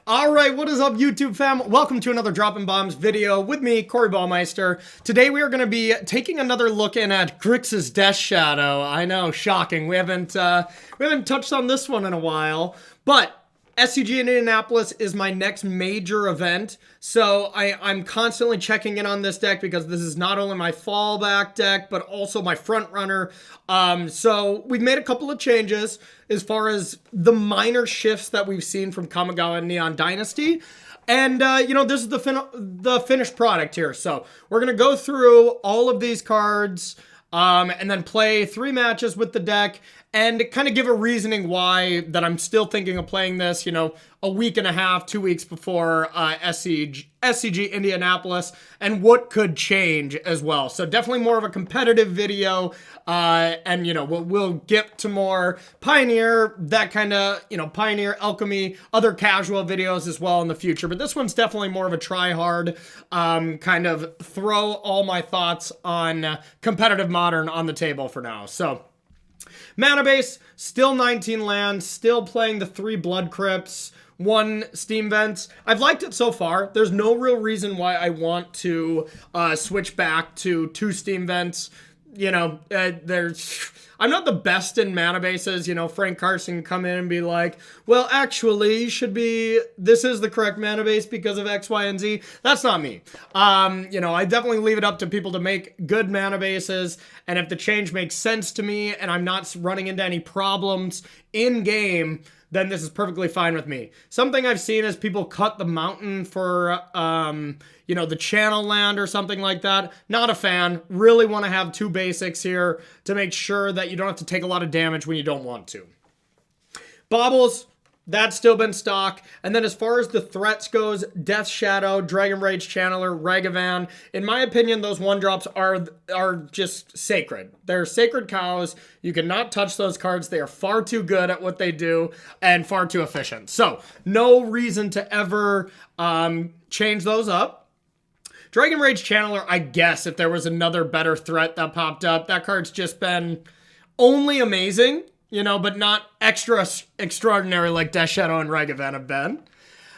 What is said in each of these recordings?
All right, what is up, YouTube fam? Welcome to another Dropping Bombs video with me, Corey Baumeister. Today we are going to be taking another look in at Grixis Death Shadow. I know, shocking. We haven't touched on this one in a while, but SCG Indianapolis is my next major event, so I'm constantly checking in on this deck because this is not only my fallback deck, but also my front runner. So we've made a couple of changes as far as the minor shifts that we've seen from Kamigawa and Neon Dynasty. And, this is the finished product here. So we're going to go through all of these cards and then play 3 matches with the deck and kind of give a reasoning why that I'm still thinking of playing this, a week and a half, 2 weeks before SCG Indianapolis, and what could change as well. So definitely more of a competitive video, and we'll get to more Pioneer, that kind of, Pioneer, Alchemy, other casual videos as well in the future. But this one's definitely more of a try hard, kind of throw all my thoughts on competitive Modern on the table for now. So mana base, still 19 lands, still playing the 3 Blood Crypts, 1 Steam Vents. I've liked it so far. There's no real reason why I want to switch back to 2 Steam Vents. I'm not the best in mana bases. Frank Carson can come in and be like, well, actually, this is the correct mana base because of X, Y, and Z. That's not me. I definitely leave it up to people to make good mana bases. And if the change makes sense to me and I'm not running into any problems in game, then this is perfectly fine with me. Something I've seen is people cut the mountain for, the channel land or something like that. Not a fan. Really want to have 2 basics here to make sure that you don't have to take a lot of damage when you don't want to. Baubles, that's still been stock. And then as far as the threats goes, Death Shadow, Dragon Rage Channeler, Ragavan. In my opinion, those 1-drops are just sacred. They're sacred cows. You cannot touch those cards. They are far too good at what they do and far too efficient. So no reason to ever change those up. Dragon Rage Channeler, I guess, if there was another better threat that popped up. That card's just been only amazing, but not extraordinary like Death Shadow and Ragavan have been.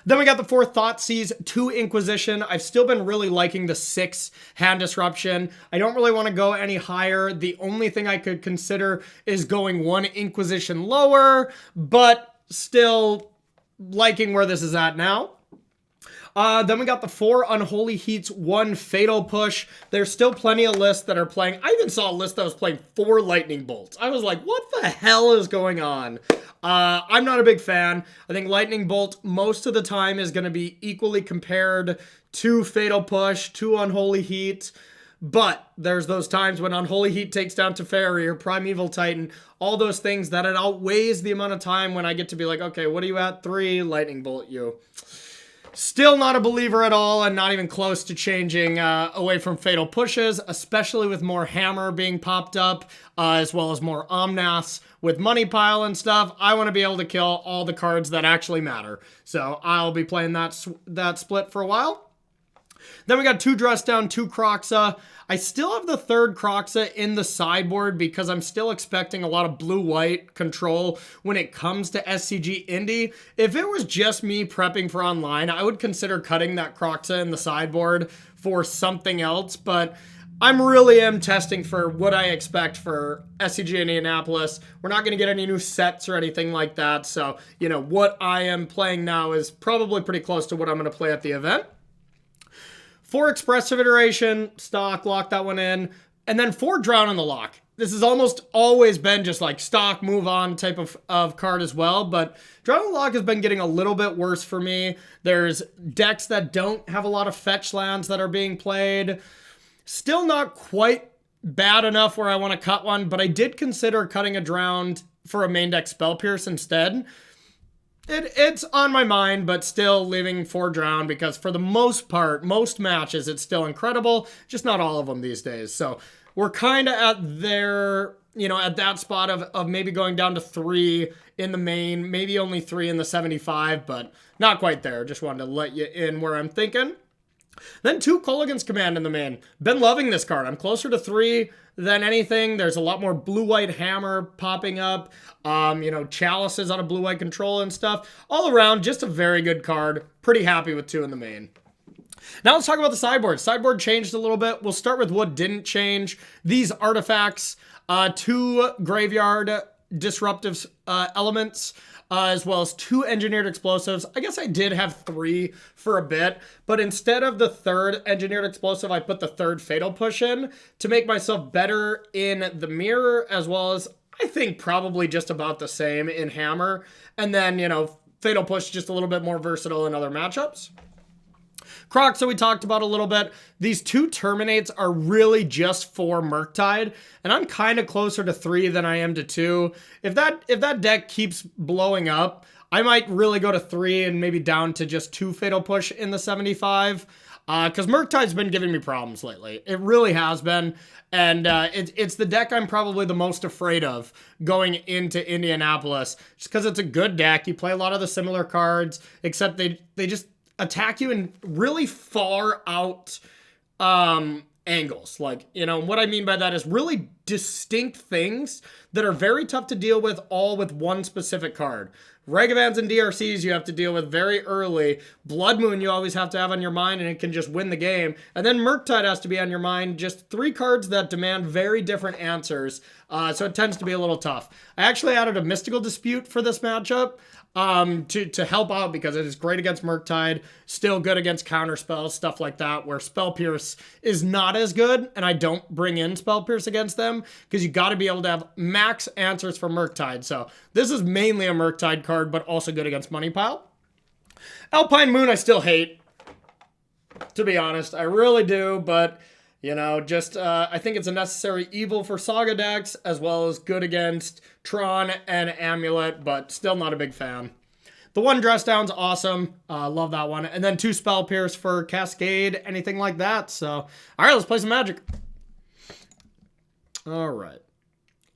Then we got the 4 Thoughtseize, 2 Inquisition. I've still been really liking the 6 Hand Disruption. I don't really want to go any higher. The only thing I could consider is going 1 Inquisition lower, but still liking where this is at now. Then we got the 4 Unholy Heats, 1 Fatal Push. There's still plenty of lists that are playing. I even saw a list that was playing 4 Lightning Bolts. I was like, what the hell is going on? I'm not a big fan. I think Lightning Bolt most of the time is going to be equally compared to Fatal Push, to Unholy Heat. But there's those times when Unholy Heat takes down Teferi or Primeval Titan, all those things that it outweighs the amount of time when I get to be like, okay, what are you at? 3, Lightning Bolt you. Still not a believer at all and not even close to changing away from Fatal Pushes, especially with more Hammer being popped up, as well as more Omnaths with Money Pile and stuff. I want to be able to kill all the cards that actually matter. So I'll be playing that split for a while. Then we got 2 Dress Down, 2 Kroxa. I still have the 3rd Kroxa in the sideboard because I'm still expecting a lot of blue-white control when it comes to SCG Indy. If it was just me prepping for online, I would consider cutting that Kroxa in the sideboard for something else, but I'm really testing for what I expect for SCG Indianapolis. We're not going to get any new sets or anything like that, so, what I am playing now is probably pretty close to what I'm going to play at the event. 4 Expressive Iteration, stock, lock that one in. And then 4 Drown in the Lock. This has almost always been just like stock, move on type of card as well. But Drown in the Lock has been getting a little bit worse for me. There's decks that don't have a lot of fetch lands that are being played. Still not quite bad enough where I want to cut one. But I did consider cutting a Drowned for a main deck Spell Pierce instead. It's on my mind, but still leaving 4 Drown because for the most part, most matches, it's still incredible. Just not all of them these days. So we're kind of at at that spot of maybe going down to 3 in the main, maybe only 3 in the 75, but not quite there. Just wanted to let you in where I'm thinking. Then 2 Kolaghan's Command in the main. Been loving this card. I'm closer to 3 than anything. There's a lot more blue-white hammer popping up. You know, chalices on a blue-white control and stuff. All around, just a very good card. Pretty happy with 2 in the main. Now let's talk about the sideboard. Sideboard changed a little bit. We'll start with what didn't change. These artifacts, 2 graveyard disruptive elements, as well as 2 engineered explosives. I guess I did have 3 for a bit, but instead of the 3rd engineered explosive, I put the 3rd fatal push in to make myself better in the mirror, as well as I think probably just about the same in hammer. And then, you know, fatal push just a little bit more versatile in other matchups. Croc, so we talked about a little bit. These 2 Terminates are really just for Murktide, and I'm kind of closer to 3 than I am to 2. If that deck keeps blowing up, I might really go to 3 and maybe down to just 2 Fatal Push in the 75. Because Murktide's been giving me problems lately. It really has been. And it's the deck I'm probably the most afraid of going into Indianapolis. Just because it's a good deck. You play a lot of the similar cards, except they just attack you in really far out angles. Like, you know, what I mean by that is really distinct things that are very tough to deal with, all with one specific card. Regavans and DRCs you have to deal with very early. Blood Moon you always have to have on your mind and it can just win the game. And then Murktide has to be on your mind. Just 3 cards that demand very different answers. So it tends to be a little tough. I actually added a Mystical Dispute for this matchup to help out because it is great against Murktide, still good against counterspells, stuff like that, where Spell Pierce is not as good, and I don't bring in Spell Pierce against them because you got to be able to have max answers for Murktide. So this is mainly a Murktide card, but also good against Money Pile. Alpine Moon I still hate, to be honest. I really do, but you know, just I think it's a necessary evil for Saga decks, as well as good against Tron and Amulet, but still not a big fan. The 1 Dress Down's awesome. Love that one. And then 2 Spell Pierce for Cascade, anything like that. So, all right, let's play some Magic. All right.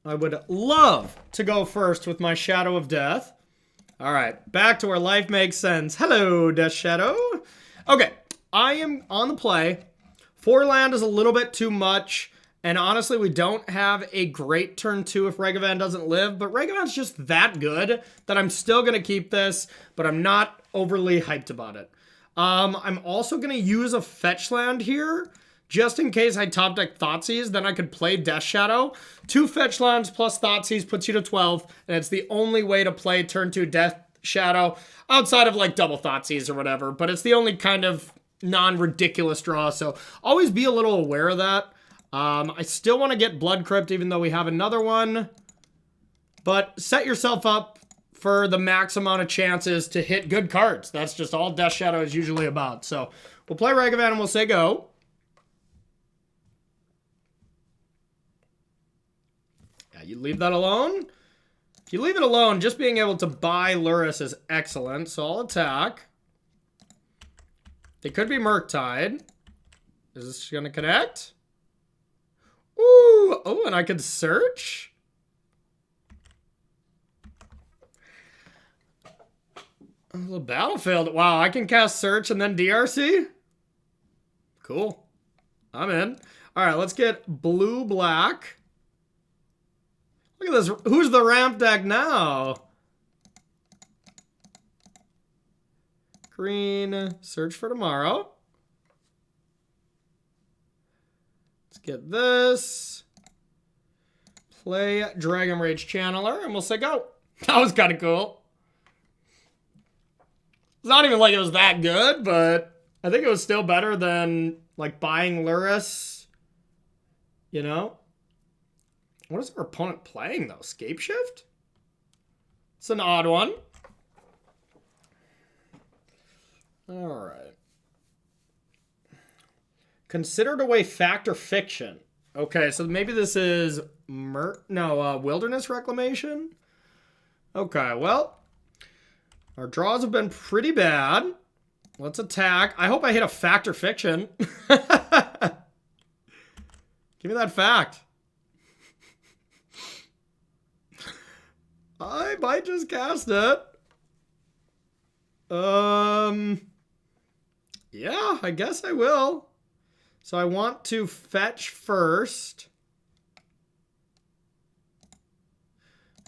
I would love to go first with my Shadow of Death. All right, back to where life makes sense. Hello, Death Shadow. Okay, I am on the play. 4 land is a little bit too much, and honestly, we don't have a great turn 2 if Regavan doesn't live, but Regavan's just that good that I'm still going to keep this, but I'm not overly hyped about it. I'm also going to use a fetch land here, just in case I top deck Thoughtseize, then I could play Death Shadow. 2 fetch lands plus Thoughtseize puts you to 12, and it's the only way to play turn 2 Death Shadow, outside of like double Thoughtseize or whatever, but it's the only kind of non-ridiculous draw, so always be a little aware of that. I still want to get Blood Crypt, even though we have another one, but set yourself up for the max amount of chances to hit good cards. That's just all Death Shadow is usually about. So we'll play Regavan and we'll say go. Yeah, you leave that alone. If you leave it alone, just being able to buy Lurrus is excellent, so I'll attack. It could be Murktide. Is this going to connect? Ooh, oh, and I could search? A little battlefield. Wow, I can cast search and then DRC? Cool. I'm in. All right, let's get blue-black. Look at this. Who's the ramp deck now? Green, search for tomorrow. Let's get this. Play Dragon Rage Channeler, and we'll say go. That was kind of cool. It's not even like it was that good, but I think it was still better than, like, buying Lurrus. You know? What is our opponent playing, though? Scapeshift? It's an odd one. All right. Considered away fact or fiction. Okay, so maybe this is Wilderness Reclamation. Okay, well, our draws have been pretty bad. Let's attack. I hope I hit a fact or fiction. Give me that fact. I might just cast it. Yeah, I guess I will. So I want to fetch first.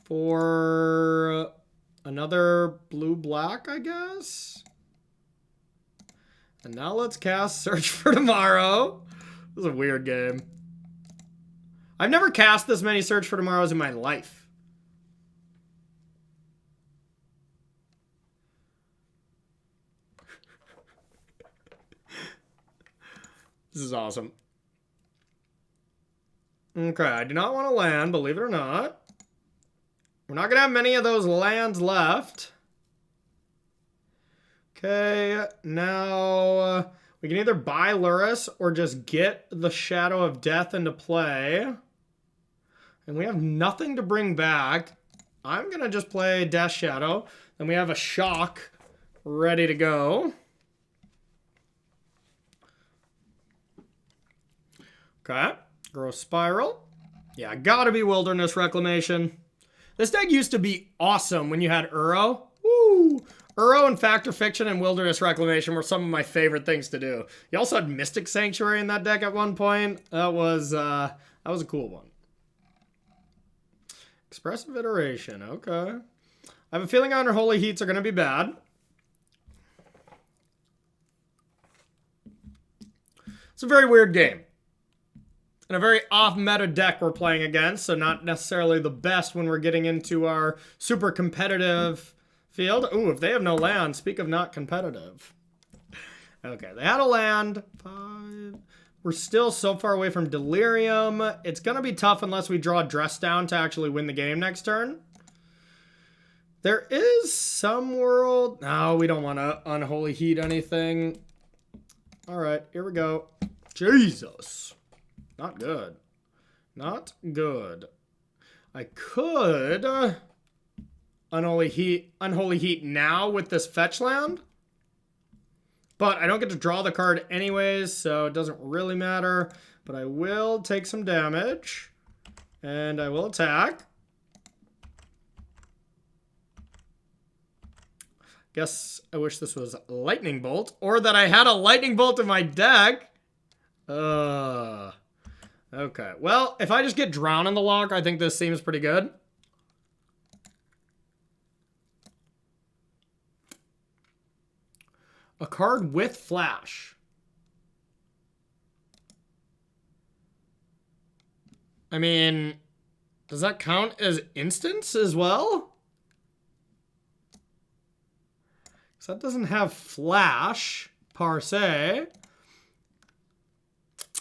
For another blue-black, I guess. And now let's cast Search for Tomorrow. This is a weird game. I've never cast this many Search for Tomorrows in my life. This is awesome. Okay, I do not want to land, believe it or not. We're not going to have many of those lands left. Okay, now we can either buy Lurrus or just get the Shadow of Death into play. And we have nothing to bring back. I'm going to just play Death Shadow. Then we have a Shock ready to go. Okay, Growth Spiral. Yeah, gotta be Wilderness Reclamation. This deck used to be awesome when you had Uro. Woo! Uro and Fact or Fiction and Wilderness Reclamation were some of my favorite things to do. You also had Mystic Sanctuary in that deck at one point. That was a cool one. Expressive Iteration, okay. I have a feeling Unholy Heats are going to be bad. It's a very weird game. And a very off-meta deck we're playing against, so not necessarily the best when we're getting into our super competitive field. Ooh, if they have no land, speak of not competitive. Okay, they had a land. 5. We're still so far away from Delirium. It's going to be tough unless we draw Dress Down to actually win the game next turn. There is some world... No, we don't want to Unholy Heat anything. All right, here we go. Jesus. Not good. Not good. I could Unholy Heat now with this fetch land. But I don't get to draw the card anyways, so it doesn't really matter. But I will take some damage. And I will attack. Guess I wish this was Lightning Bolt. Or that I had a Lightning Bolt in my deck. Okay, well, if I just get Drown in the lock, I think this seems pretty good. A card with Flash. I mean, does that count as instants as well? Because that doesn't have Flash, per se.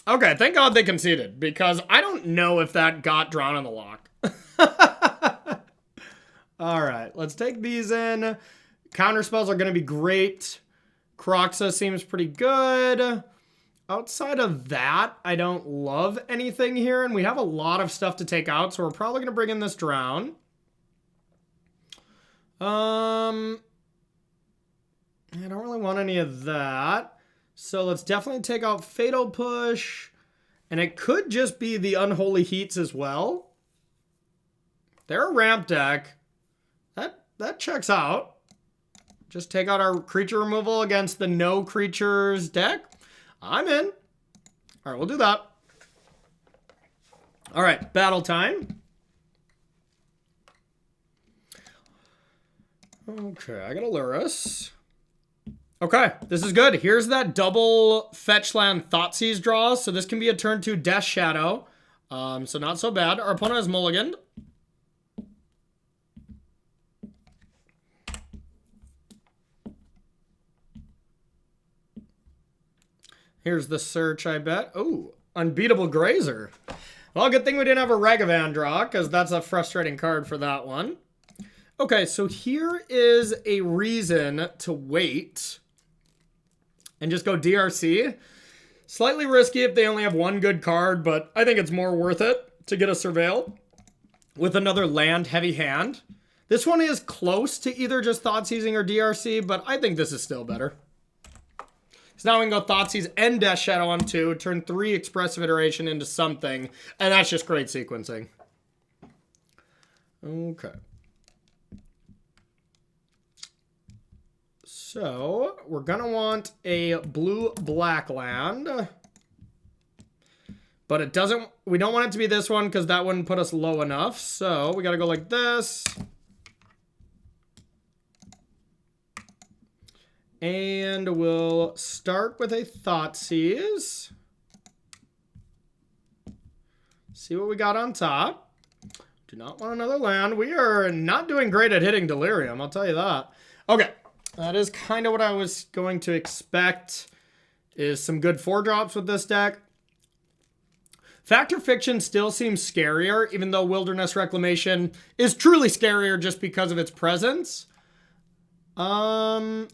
Okay, thank God they conceded, because I don't know if that got drawn on the lock. All right, let's take these in. Counter spells are going to be great. Croxa seems pretty good. Outside of that, I don't love anything here, and we have a lot of stuff to take out, so we're probably going to bring in this Drown. I don't really want any of that. So let's definitely take out Fatal Push. And it could just be the Unholy Heats as well. They're a ramp deck. That checks out. Just take out our creature removal against the no creatures deck. I'm in. All right, we'll do that. All right, battle time. Okay, I got a Lurrus. Okay, this is good. Here's that double fetch land Thoughtseize draw. So this can be a turn 2 Death Shadow. So not so bad. Our opponent has mulliganed. Here's the search, I bet. Oh, Unbeatable Grazer. Well, good thing we didn't have a Ragavan draw, because that's a frustrating card for that one. Okay, so here is a reason to wait and just go DRC. Slightly risky if they only have one good card, but I think it's more worth it to get a Surveil with another land-heavy hand. This one is close to either just Thoughtseizing or DRC, but I think this is still better. So now we can go Thoughtseize and Death Shadow on 2, turn 3 Expressive Iteration into something, and that's just great sequencing. Okay. So we're gonna want a blue-black land. But it doesn't, we don't want it to be this one because that wouldn't put us low enough. So we gotta go like this. And we'll start with a Thoughtseize. See what we got on top. Do not want another land. We are not doing great at hitting Delirium, I'll tell you that. Okay, that is kind of what I was going to expect, is some good 4-drops with this deck. Fact or Fiction still seems scarier, even though Wilderness Reclamation is truly scarier just because of its presence. God,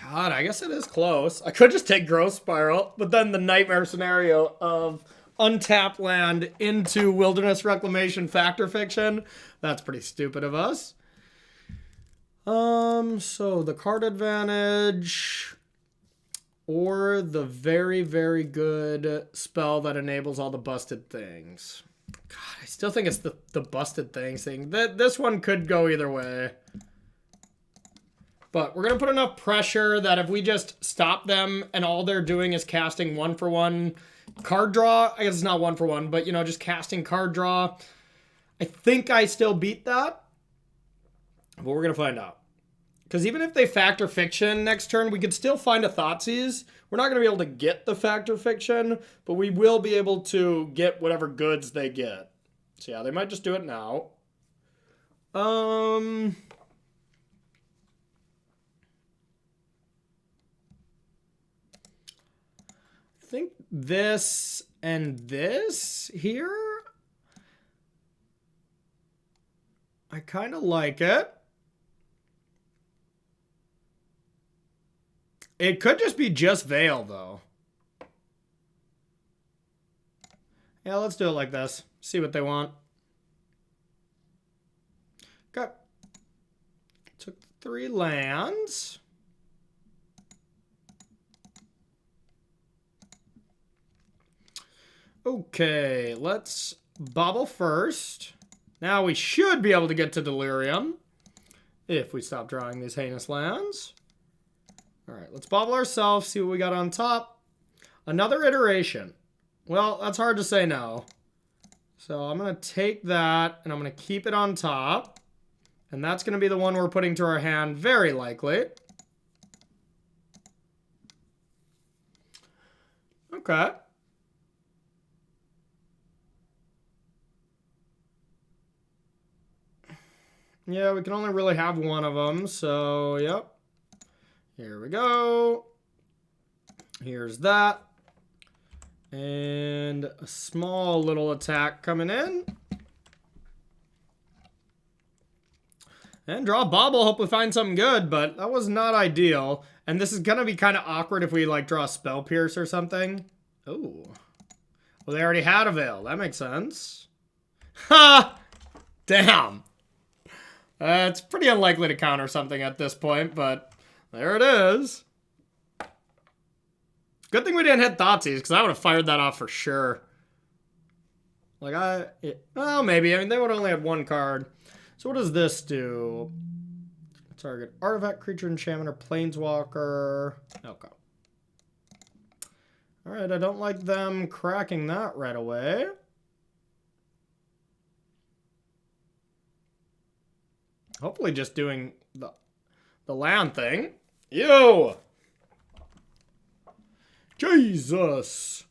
I guess it is close. I could just take Growth Spiral, but then the nightmare scenario of untapped land into Wilderness Reclamation Fact or Fiction, that's pretty stupid of us. So the card advantage, or the very, very good spell that enables all the busted things. God, I still think it's the busted things thing. This one could go either way. But we're going to put enough pressure that if we just stop them and all they're doing is casting 1-for-1 card draw, I guess it's not 1-for-1, but, you know, just casting card draw, I think I still beat that. But we're going to find out. Because even if they Fact or Fiction next turn, we could still find a Thoughtseize. We're not going to be able to get the Fact or Fiction, but we will be able to get whatever goods they get. So yeah, they might just do it now. I think this and this here, I kind of like it. It could just be just Veil, though. Yeah, let's do it like this. See what they want. Okay. Took 3 lands. Okay, let's bobble first. Now we should be able to get to Delirium if we stop drawing these heinous lands. All right, let's bobble ourselves, see what we got on top. Another iteration. Well, that's hard to say no. So I'm going to take that, and I'm going to keep it on top. And that's going to be the one we're putting to our hand, very likely. Okay. Yeah, we can only really have one of them, so yep. Here we go. Here's that. And a small little attack coming in. And draw a bobble, hope we find something good, but that was not ideal. And this is going to be kind of awkward if we like draw a Spell Pierce or something. Oh. Well, they already had a Veil. That makes sense. Ha! Damn. It's pretty unlikely to counter something at this point, but there it is. Good thing we didn't hit Thoughtseize, because I would have fired that off for sure. Like, well, maybe. I mean, they would only have one card. So what does this do? Target artifact, creature, enchantment, or planeswalker. Okay. Alright, I don't like them cracking that right away. Hopefully just doing the land thing. Ew! Jesus!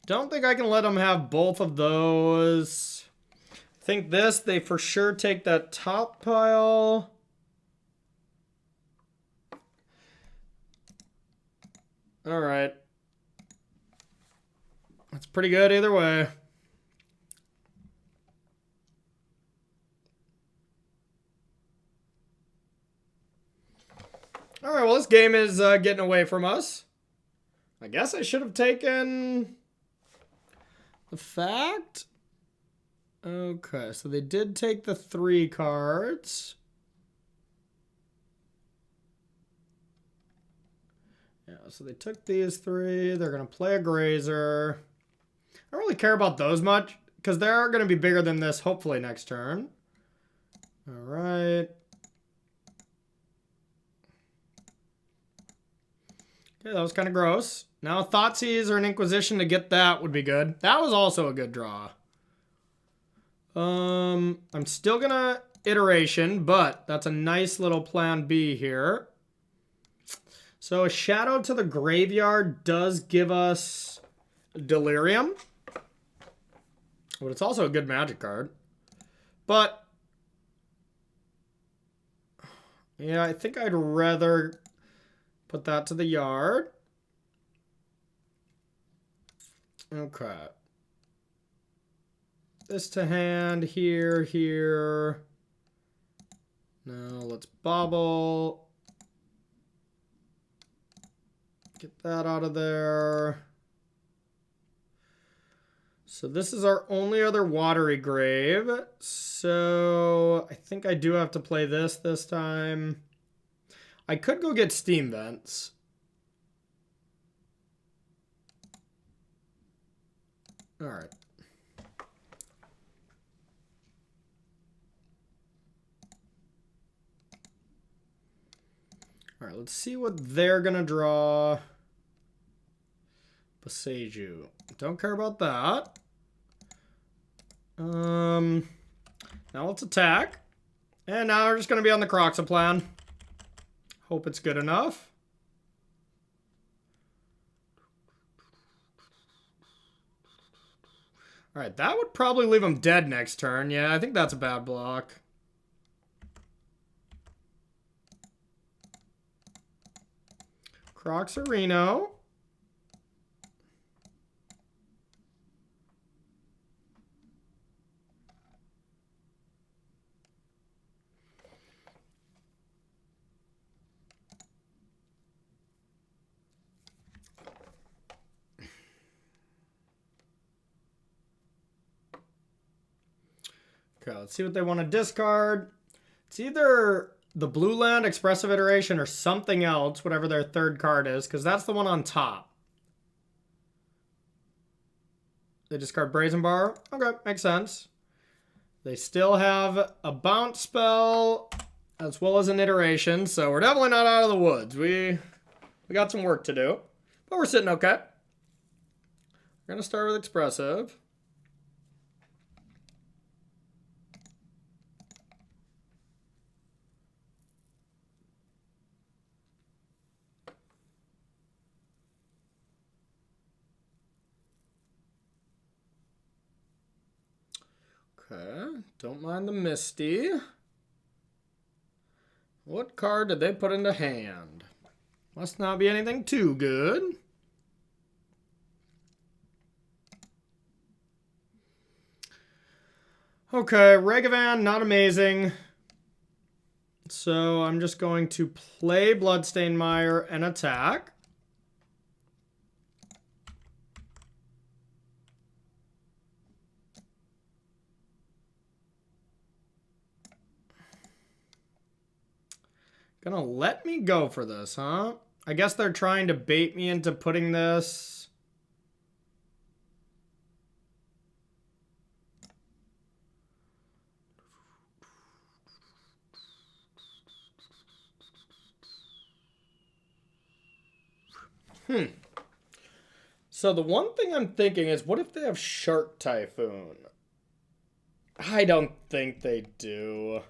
Don't think I can let them have both of those. I think this, they for sure take that top pile. Alright. That's pretty good either way. Alright, well this game is getting away from us. I guess I should have taken the fact. Okay, so they did take the 3 cards. Yeah, so they took these 3. They're going to play a Grazer. I don't really care about those much, because they're going to be bigger than this, hopefully, next turn. All right. Okay, that was kind of gross. Now, Thoughtseize or an Inquisition to get that would be good. That was also a good draw. I'm still going to Iteration, but that's a nice little plan B here. So a Shadow to the Graveyard does give us Delirium. But it's also a good Magic card. But, yeah, I think I'd rather put that to the yard. Okay. This to hand, here, here. Now let's bobble. Get that out of there. So this is our only other Watery Grave. So I think I do have to play this time. I could go get Steam Vents. All right. All right, let's see what they're going to draw. Boseiju. Don't care about that. Now let's attack. And now we're just going to be on the Croxa plan. Hope it's good enough. All right, that would probably leave him dead next turn. Yeah, I think that's a bad block. Croxarino. Okay, let's see what they want to discard. It's either the blue land, Expressive Iteration, or something else, whatever their third card is, because that's the one on top. They discard Brazen Bar. Okay, makes sense. They still have a bounce spell as well as an iteration, so we're definitely not out of the woods. We got some work to do, but we're sitting okay. We're going to start with Expressive. Okay, don't mind the Misty. What card did they put into hand? Must not be anything too good. Okay, Regavan, not amazing. So I'm just going to play Bloodstained Mire and attack. Gonna let me go for this, huh? I guess they're trying to bait me into putting this. So the one thing I'm thinking is, what if they have Shark Typhoon? I don't think they do.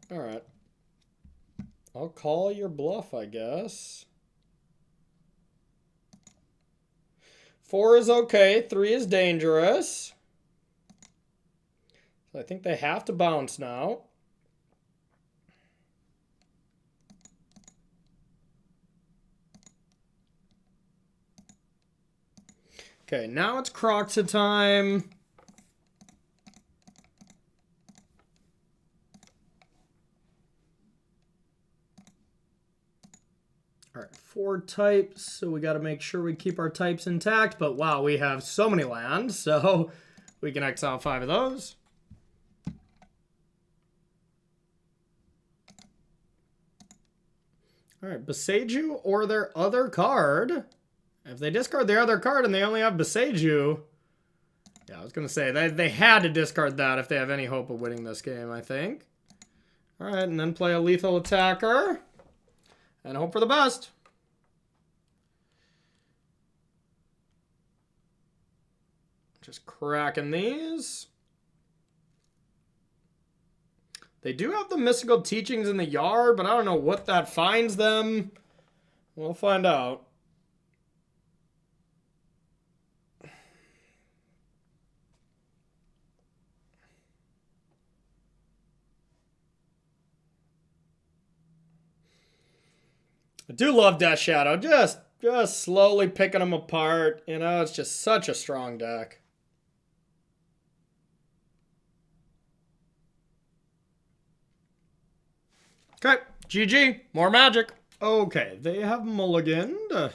All right. I'll call your bluff, I guess. 4 is okay. 3 is dangerous. So I think they have to bounce now. Okay, now it's Croxa time. All right, 4 types, so we got to make sure we keep our types intact. But wow, we have so many lands, so we can exile 5 of those. All right, Boseiju or their other card. If they discard their other card and they only have Boseiju, yeah, I was going to say, they had to discard that if they have any hope of winning this game, I think. All right, and then play a lethal attacker and hope for the best. Just cracking these. They do have the mystical teachings in the yard, but I don't know what that finds them. We'll find out. I do love Death Shadow. Just slowly picking them apart. You know, it's just such a strong deck. Okay, GG. More Magic. Okay, they have mulliganed.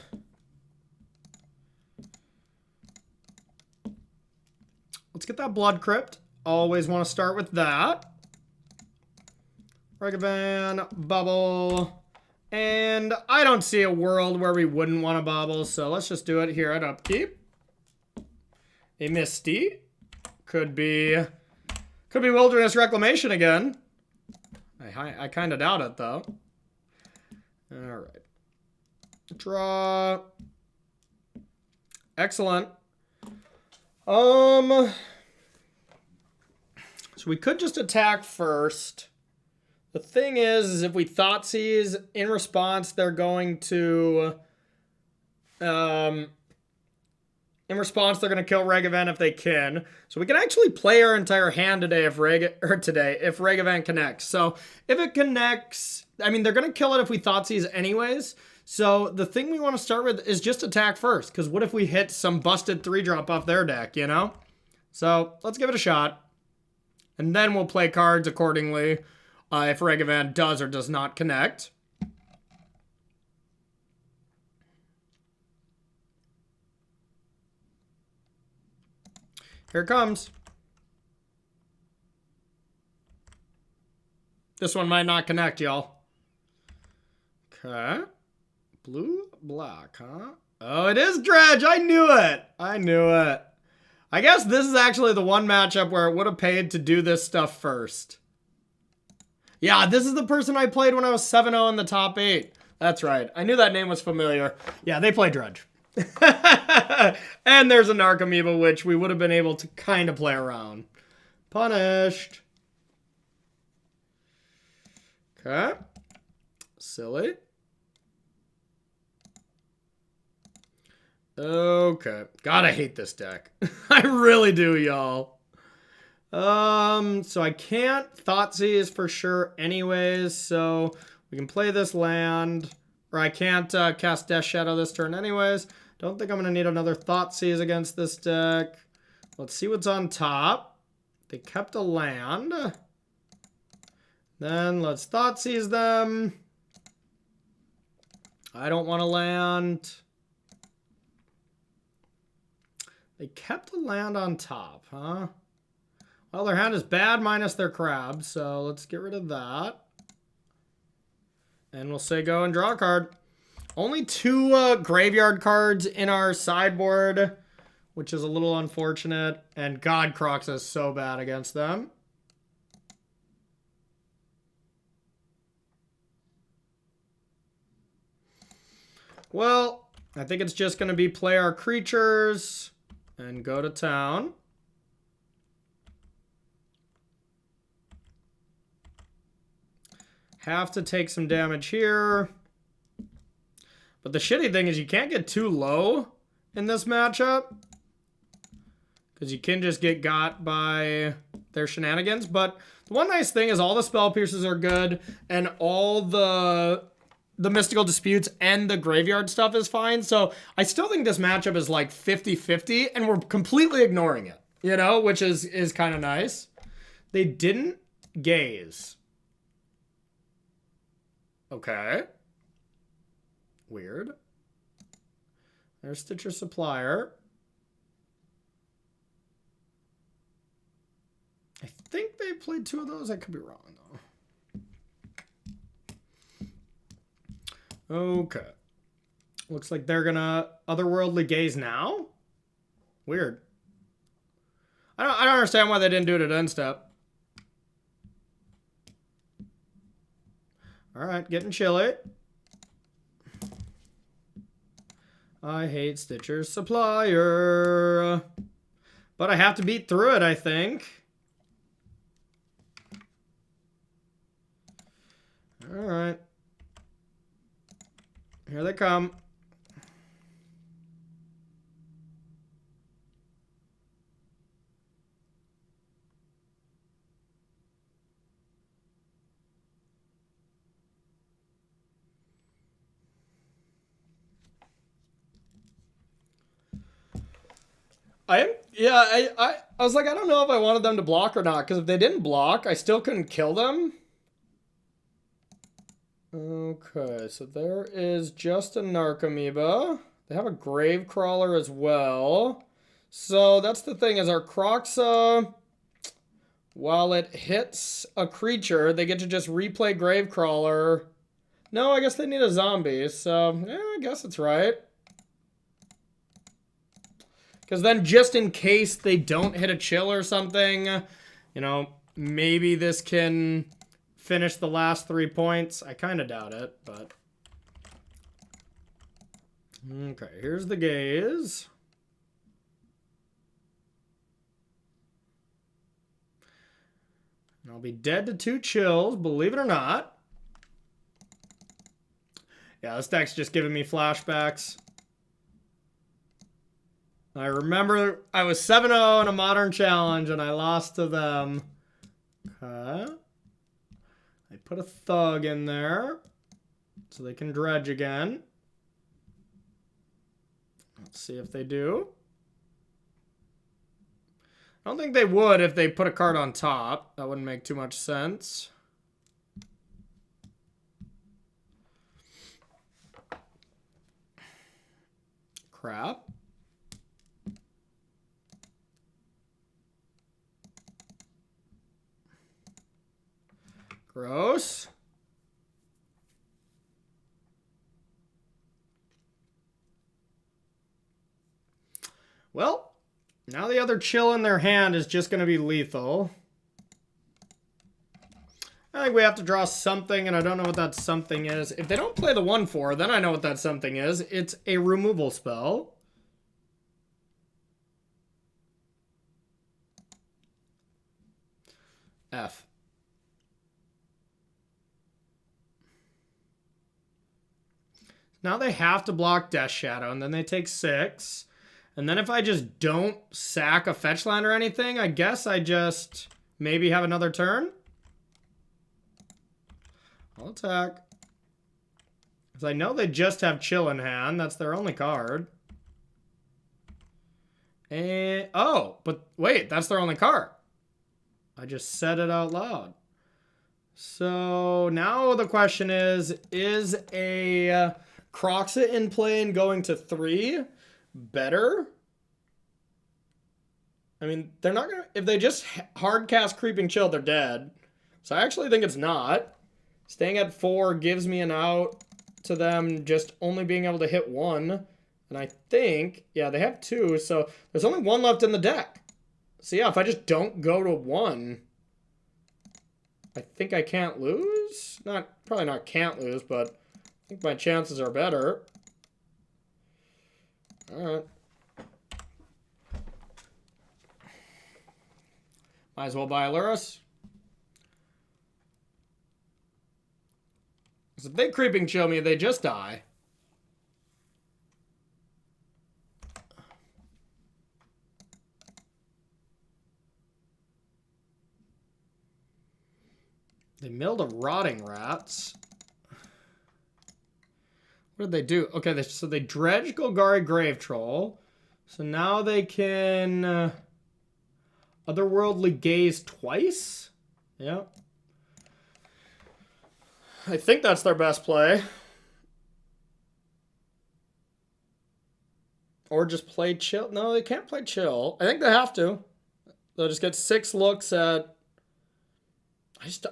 Let's get that Blood Crypt. Always want to start with that. Regavan, Bubble. And I don't see a world where we wouldn't want to bubble, so let's just do it here at upkeep. A Misty. Could be Wilderness Reclamation again. I kind of doubt it, though. All right. Draw. Excellent. So we could just attack first. The thing is if we Thoughtseize, in response, they're going to... In response, they're going to kill Regavan if they can. So we can actually play our entire hand today if Regavan connects. So if it connects, I mean, they're going to kill it if we Thoughtseize anyways. So the thing we want to start with is just attack first. Because what if we hit some busted 3-drop off their deck, you know? So let's give it a shot. And then we'll play cards accordingly if Regavan does or does not connect. Here it comes. This one might not connect, y'all. Okay. Blue, black, huh? Oh, it is Dredge. I knew it. I knew it. I guess this is actually the one matchup where it would have paid to do this stuff first. Yeah, this is the person I played when I was 7-0 in the top 8. That's right. I knew that name was familiar. Yeah, they play Dredge. And there's a Narcomoeba, which we would have been able to kind of play around. Punished. Okay. Silly. Okay. God, I hate this deck. I really do, y'all. So I can't Thoughtseize for sure anyways, so we can play this land. Or I can't cast Death Shadow this turn anyways. Don't think I'm going to need another Thoughtseize against this deck. Let's see what's on top. They kept a land. Then let's Thoughtseize them. I don't want to land. They kept a land on top, huh? Well, their hand is bad minus their crab, so let's get rid of that. And we'll say go and draw a card. Only 2 graveyard cards in our sideboard, which is a little unfortunate. And God, Crocs is so bad against them. Well, I think it's just going to be play our creatures and go to town. Have to take some damage here. But the shitty thing is you can't get too low in this matchup. Because you can just get got by their shenanigans. But the one nice thing is all the Spell Pierces are good. And all the Mystical Disputes and the Graveyard stuff is fine. So I still think this matchup is like 50-50. And we're completely ignoring it. You know, which is kind of nice. They didn't gaze. Okay. Weird. There's Stitcher Supplier. I think they played 2 of those. I could be wrong, Okay. Looks like they're gonna otherworldly gaze now? Weird. I don't understand why they didn't do it at end step. Alright, getting chilly. I hate Stitcher's Supplier. But I have to beat through it, I think. Alright. Here they come. I was like, I don't know if I wanted them to block or not, because if they didn't block, I still couldn't kill them. Okay, so there is just a Narcomoeba. They have a Gravecrawler as well. So that's the thing, is our Croxa, while it hits a creature, they get to just replay Gravecrawler. No, I guess they need a zombie, so yeah, I guess it's right. Because then just in case they don't hit a chill or something, you know, maybe this can finish the last 3 points. I kind of doubt it, but... Okay, here's the gaze. And I'll be dead to 2 chills, believe it or not. Yeah, this deck's just giving me flashbacks. I remember I was 7-0 in a Modern Challenge and I lost to them. Okay. I put a Thug in there so they can dredge again. Let's see if they do. I don't think they would if they put a card on top. That wouldn't make too much sense. Crap. Gross. Well, now the other chill in their hand is just going to be lethal. I think we have to draw something, and I don't know what that something is. If they don't play the 1/4, then I know what that something is. It's a removal spell. F. Now they have to block Death Shadow, and then they take 6. And then if I just don't sack a fetch land or anything, I guess I just maybe have another turn. I'll attack. Because I know they just have Chill in hand. That's their only card. And, oh, but wait, that's their only card. I just said it out loud. So now the question is a Croxa in play and going to 3 better? I mean, they're not gonna, if they just hard cast Creeping Chill, they're dead. So I actually think it's not. Staying at 4 gives me an out to them just only being able to hit 1. And I think, yeah, they have 2, so there's only 1 left in the deck. So yeah, if I just don't go to 1, I think I can't lose? Probably not can't lose, but I think my chances are better. Alright. Might as well buy a Lurrus. Because if they Creeping Chill me, they just die. They milled a Rotting Rats. What did they do? Okay, so they dredge Golgari Grave Troll. So now they can Otherworldly Gaze twice? Yeah. I think that's their best play. Or just play Chill. No, they can't play Chill. I think they have to. They'll just get 6 looks at...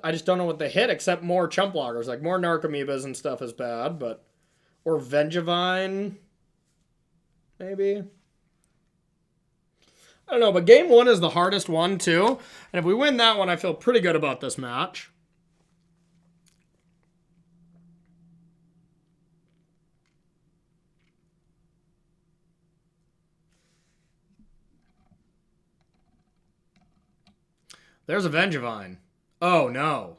I just don't know what they hit except more chump loggers. Like more Narcomoebas and stuff is bad, but Or Vengevine, maybe. I don't know, but game 1 is the hardest one, too. And if we win that one, I feel pretty good about this match. There's a Vengevine. Oh, no.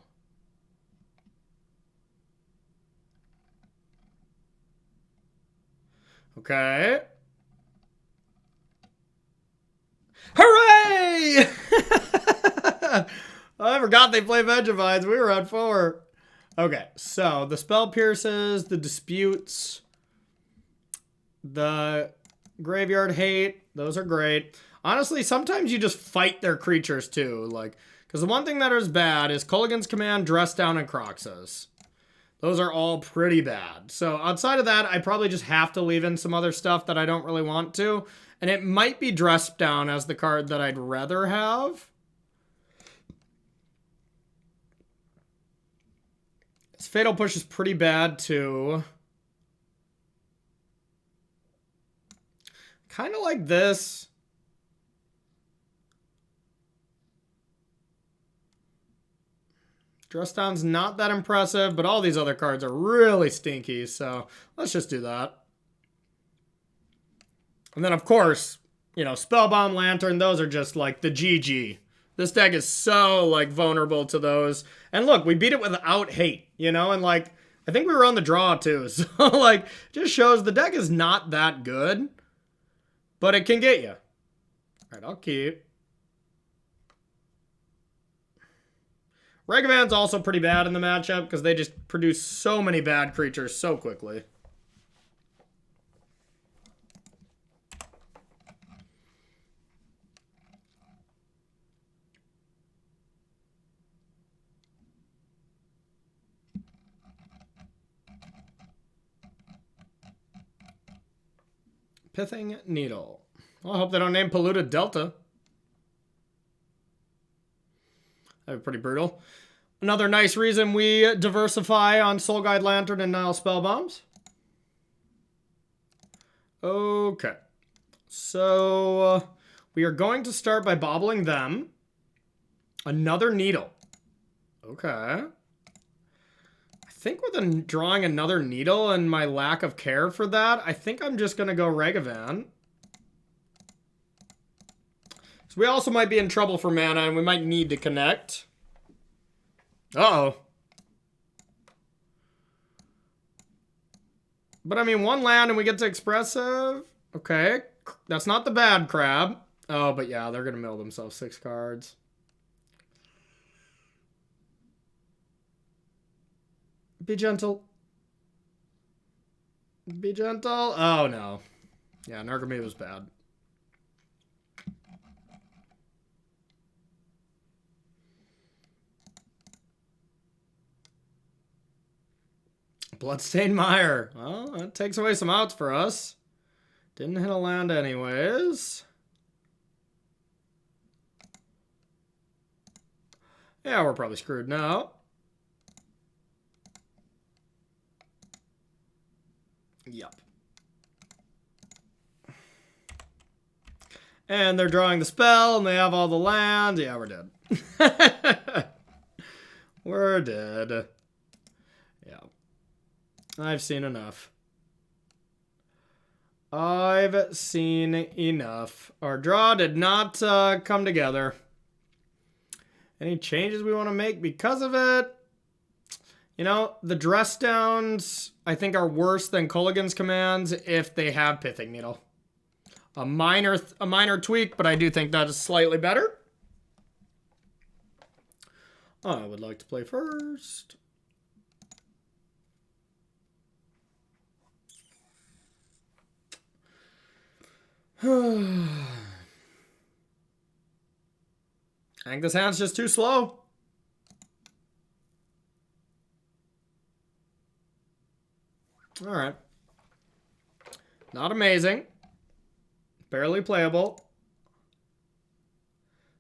Okay. Hooray! I forgot they play Vengevines. We were on 4. Okay, so the Spell Pierces, the Disputes, the Graveyard Hate. Those are great. Honestly, sometimes you just fight their creatures too. Like, because the one thing that is bad is Kolaghan's Command, Dress Down, and Croxus. Those are all pretty bad. So outside of that, I probably just have to leave in some other stuff that I don't really want to. And it might be Dress Down as the card that I'd rather have. This Fatal Push is pretty bad too. Kind of like this. Dress Down's not that impressive, but all these other cards are really stinky, so let's just do that. And then, of course, you know, Spellbound, Lantern, those are just like the GG. This deck is so, like, vulnerable to those. And look, we beat it without hate, you know? And, like, I think we were on the draw, too. So, like, just shows the deck is not that good, but it can get you. All right, I'll keep. Ragavan's also pretty bad in the matchup because they just produce so many bad creatures so quickly. Pithing Needle. Well, I hope they don't name Polluted Delta. That'd be pretty brutal. Another nice reason we diversify on Soul Guide Lantern and Nile Spellbombs. Okay. So we are going to start by bobbling them. Another Needle. Okay. I think with drawing another Needle and my lack of care for that, I think I'm just going to go Ragavan. So we also might be in trouble for mana and we might need to connect. Uh-oh. But I mean, one land and we get to Expressive. Okay. That's not the bad crab. Oh, but yeah, they're going to mill themselves 6 cards. Be gentle. Be gentle. Oh, no. Yeah, Narcomoeba was bad. Bloodstained Mire. Well, that takes away some outs for us. Didn't hit a land anyways. Yeah, we're probably screwed now. Yep. And they're drawing the spell, and they have all the lands. Yeah, we're dead. We're dead. Yeah. I've seen enough. I've seen enough. Our draw did not come together. Any changes we want to make because of it? You know, the Dress Downs, I think, are worse than Kolaghan's Commands if they have Pithing Needle. A minor tweak, but I do think that is slightly better. I would like to play first. I think this hand's just too slow. All right. Not amazing. Barely playable.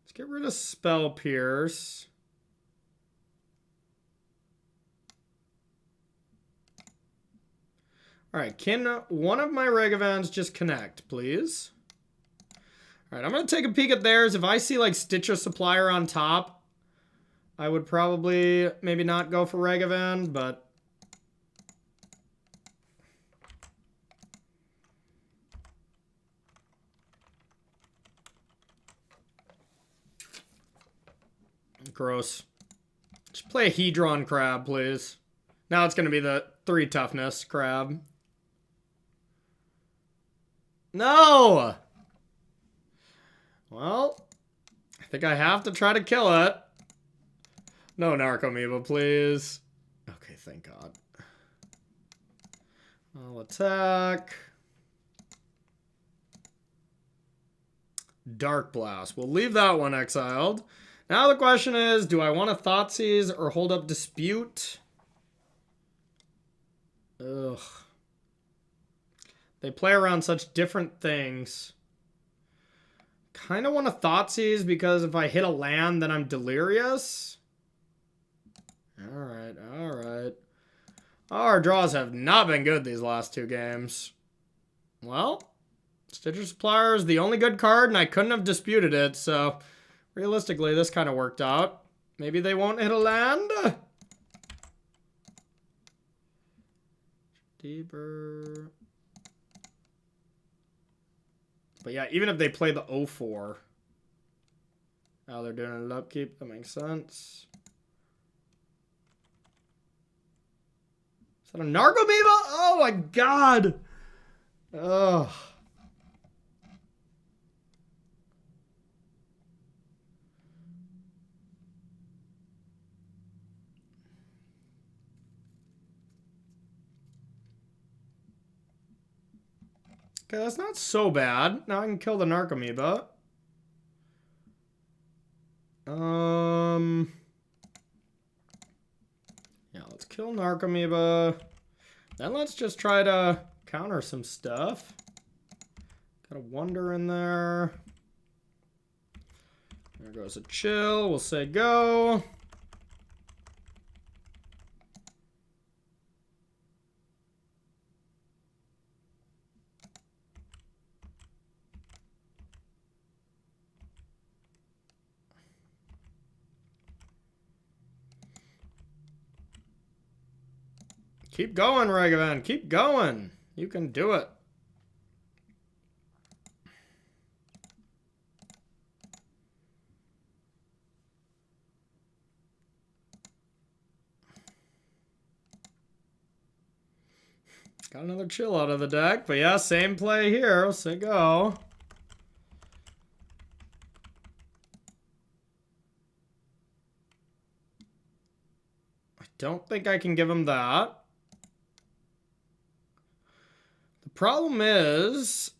Let's get rid of Spell Pierce. All right, can one of my Regavans just connect, please? All right, I'm going to take a peek at theirs. If I see, like, Stitcher Supplier on top, I would probably maybe not go for Regavan, but... Gross. Just play a Hedron Crab, please. Now it's going to be the 3 toughness crab. No! Well, I think I have to try to kill it. No Narcomoeba, please. Okay, thank God. I'll attack. Dark Blast. We'll leave that one exiled. Now the question is, do I want to Thoughtseize or hold up Dispute? Ugh. They play around such different things. Kind of want to Thoughtseize because if I hit a land, then I'm delirious. Alright, alright. Our draws have not been good these last 2 games. Well, Stitcher Supplier is the only good card, and I couldn't have disputed it, so realistically, this kind of worked out. Maybe they won't hit a land? Deeper. But yeah, even if they play the 0-4. Now they're doing an upkeep. That makes sense. Is that a Narcomoeba? Oh my God. Ugh. Okay, that's not so bad. Now I can kill the Narcomoeba. Yeah, let's kill Narcomoeba. Then let's just try to counter some stuff. Got a Wonder in there. There goes a Chill. We'll say go. Keep going, Regavan. Keep going. You can do it. Got another Chill out of the deck. But yeah, same play here. We'll say go. I don't think I can give him that. The problem is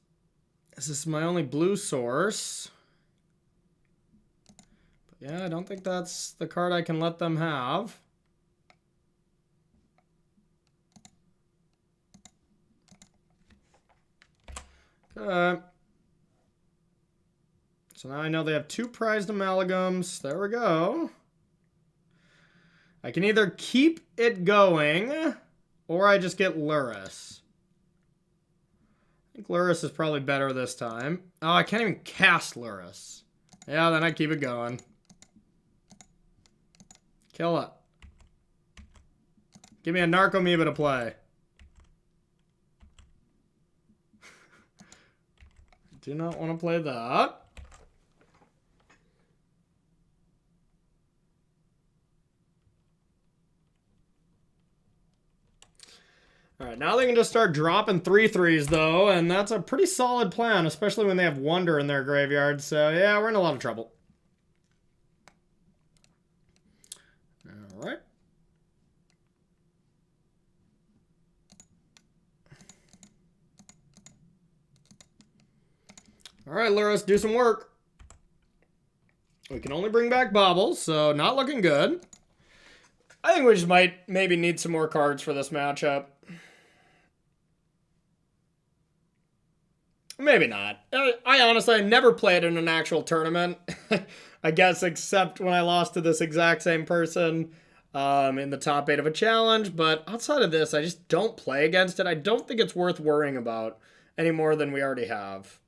this is my only blue source. But yeah, I don't think that's the card I can let them have. Okay. So now I know they have 2 prized amalgams. There we go. I can either keep it going or I just get Lurrus. I think Lurrus is probably better this time. Oh, I can't even cast Lurrus. Yeah, then I keep it going. Kill it. Give me a Narcomoeba to play. Do not want to play that. Alright, now they can just start dropping 3/3s though, and that's a pretty solid plan, especially when they have Wonder in their graveyard, so yeah, we're in a lot of trouble. Alright. Alright, Lurrus, do some work. We can only bring back Baubles, so not looking good. I think we just might maybe need some more cards for this matchup. Maybe not. I honestly never played in an actual tournament. I guess except when I lost to this exact same person in the top 8 of a challenge, but outside of this, I just don't play against it. I don't think it's worth worrying about any more than we already have.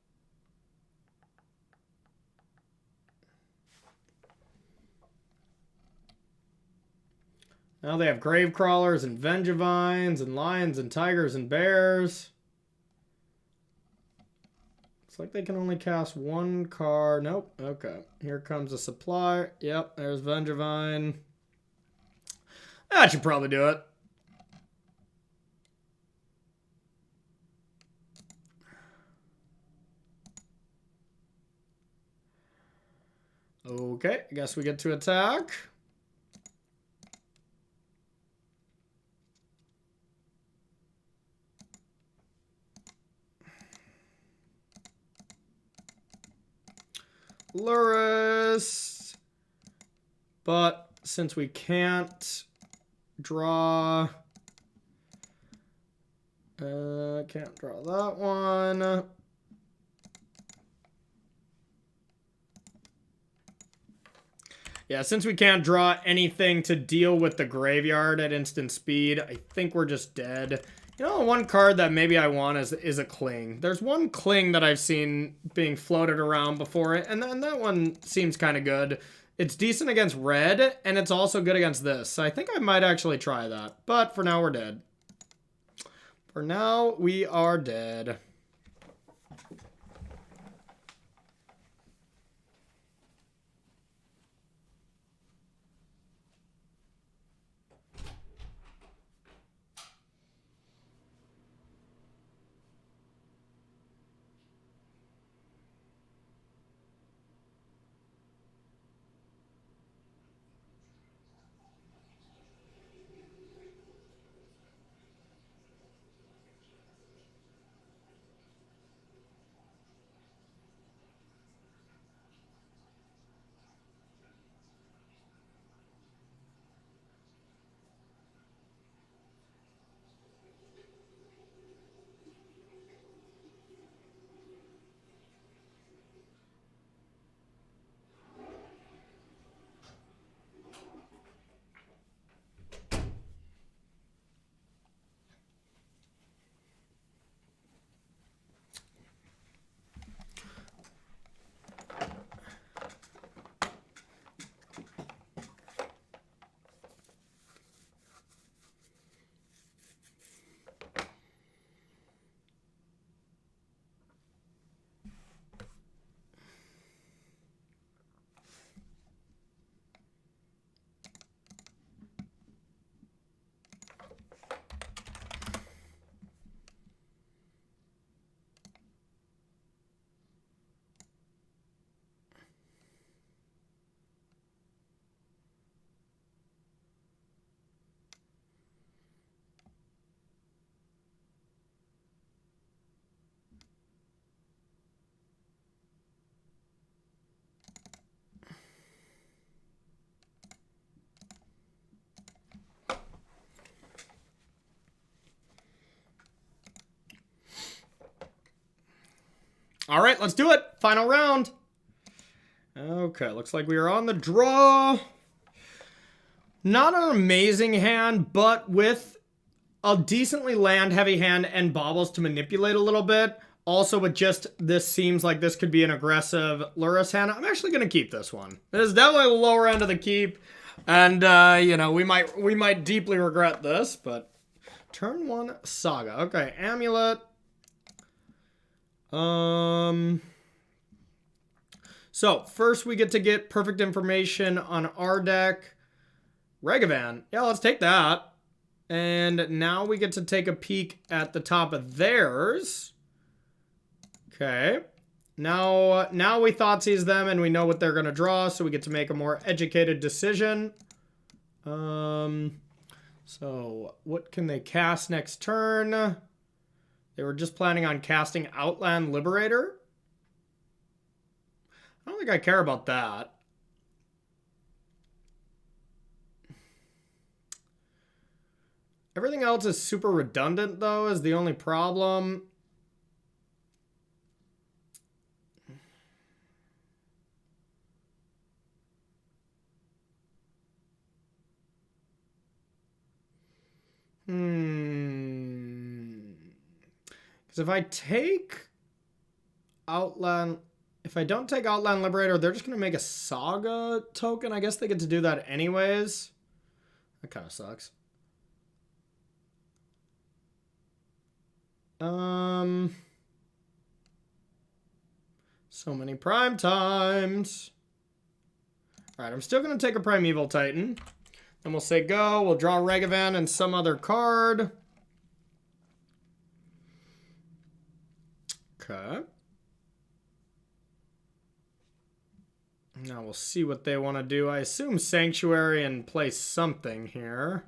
Now they have grave crawlers and Vengevines and lions and tigers and bears. Looks like they can only cast one card. Nope. Okay. Here comes a supply. Yep. There's Vengevine. That should probably do it. Okay. I guess we get to attack. Lurrus. But since we can't draw... can't draw that one. Yeah, since we can't draw anything to deal with the graveyard at instant speed, I think we're just dead. You know, one card that maybe I want is a Cling. There's one Cling that I've seen being floated around before, and that one seems kind of good. It's decent against red, and it's also good against this. So I think I might actually try that. But for now, we're dead. For now, we are dead. All right, let's do it. Final round. Okay, looks like we are on the draw. Not an amazing hand, but with a decently land-heavy hand and baubles to manipulate a little bit. Also, with just this seems like this could be an aggressive Lurrus hand. I'm actually going to keep this one. It is definitely the lower end of the keep. And, you know, we might deeply regret this, but turn 1 Saga. Okay, Amulet. So, first we get perfect information on our deck. Regavan. Yeah, let's take that. And now we get to take a peek at the top of theirs. Okay. Now we Thoughtseize them and we know what they're going to draw, so we get to make a more educated decision. So, what can they cast next turn? They were just planning on casting Outland Liberator. I don't think I care about that. Everything else is super redundant, though, is the only problem. Because if I take Outland... If I don't take Outland Liberator, they're just going to make a Saga token. I guess they get to do that anyways. That kind of sucks. So many prime times. Alright, I'm still going to take a Primeval Titan. Then we'll say go. We'll draw Regavan and some other card. Okay. Now we'll see what they want to do. I assume Sanctuary and play something here.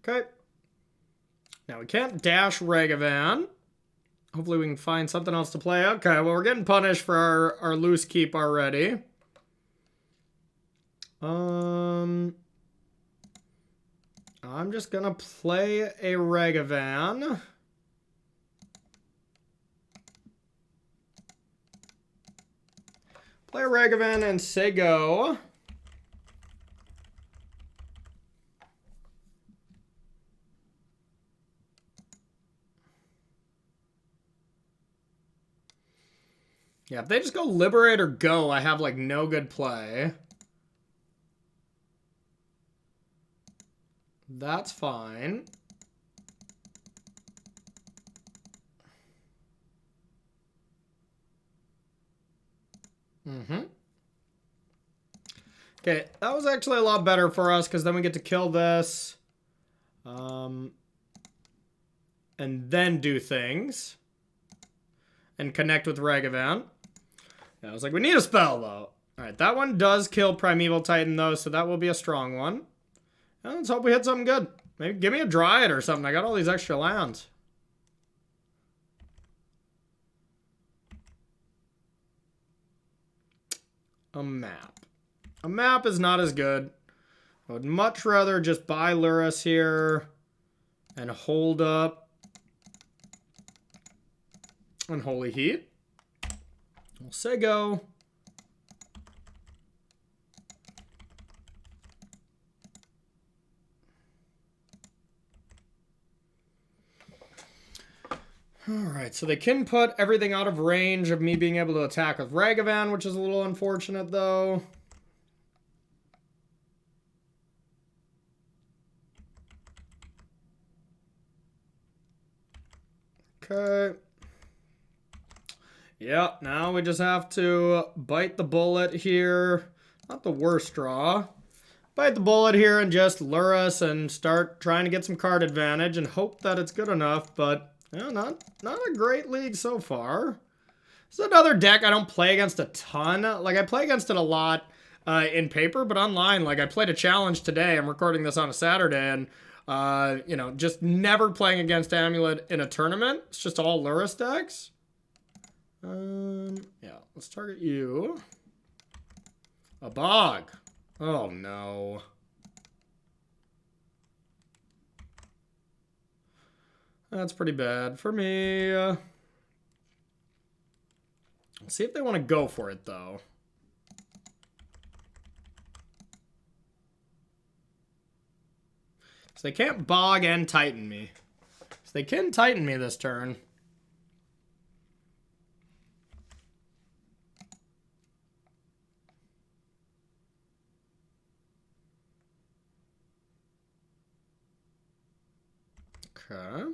Okay. Now we can't dash Regavan. Hopefully we can find something else to play. Okay, well we're getting punished for our loose keep already. I'm just gonna play a Regavan. Play a Regavan and say go. Yeah, if they just go Liberate or go, I have like no good play. That's fine. Okay, that was actually a lot better for us because then we get to kill this. And then do things. And connect with Regavan. Yeah, I was like, we need a spell though. Alright, that one does kill Primeval Titan though, so that will be a strong one. And let's hope we hit something good. Maybe give me a Dryad or something. I got all these extra lands. A map. A map is not as good. I would much rather just buy Lurrus here and hold up Unholy Heat. We'll say go. Alright, so they can put everything out of range of me being able to attack with Regavan, which is a little unfortunate, though. Okay. Yep, now we just have to bite the bullet here. Not the worst draw. Bite the bullet here and just Lurrus and start trying to get some card advantage and hope that it's good enough, but... yeah, not a great league so far. This is another deck I don't play against a ton. Like, I play against it a lot in paper, but online, like, I played a challenge today. I'm recording this on a Saturday, and, you know, just never playing against Amulet in a tournament. It's just all Lurrus decks. Yeah, let's target you. A Bog. Oh, no. That's pretty bad for me. Let's see if they want to go for it, though. So they can't Bog and Titan me. So they can Titan me this turn. Okay.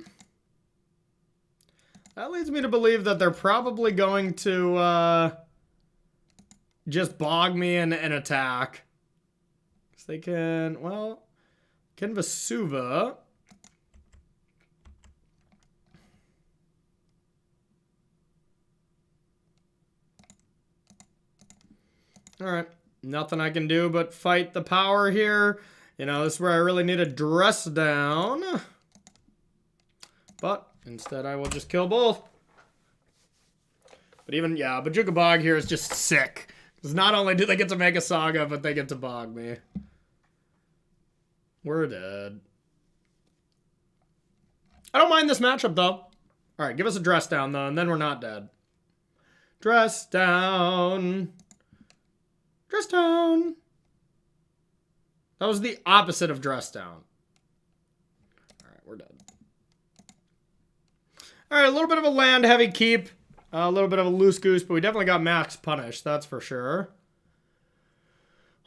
That leads me to believe that they're probably going to just Bog me and attack. Because they can, well, can Vesuva. Alright, nothing I can do but fight the power here. You know, this is where I really need to dress down. But instead, I will just kill both. But even, yeah, Bojuka Bog here is just sick. Because not only do they get to make a Saga, but they get to Bog me. We're dead. I don't mind this matchup, though. All right, give us a dress down, though, and then we're not dead. Dress down. Dress down. That was the opposite of dress down. All right, we're dead. All right, a little bit of a land-heavy keep. A little bit of a loose goose, but we definitely got max punish, that's for sure.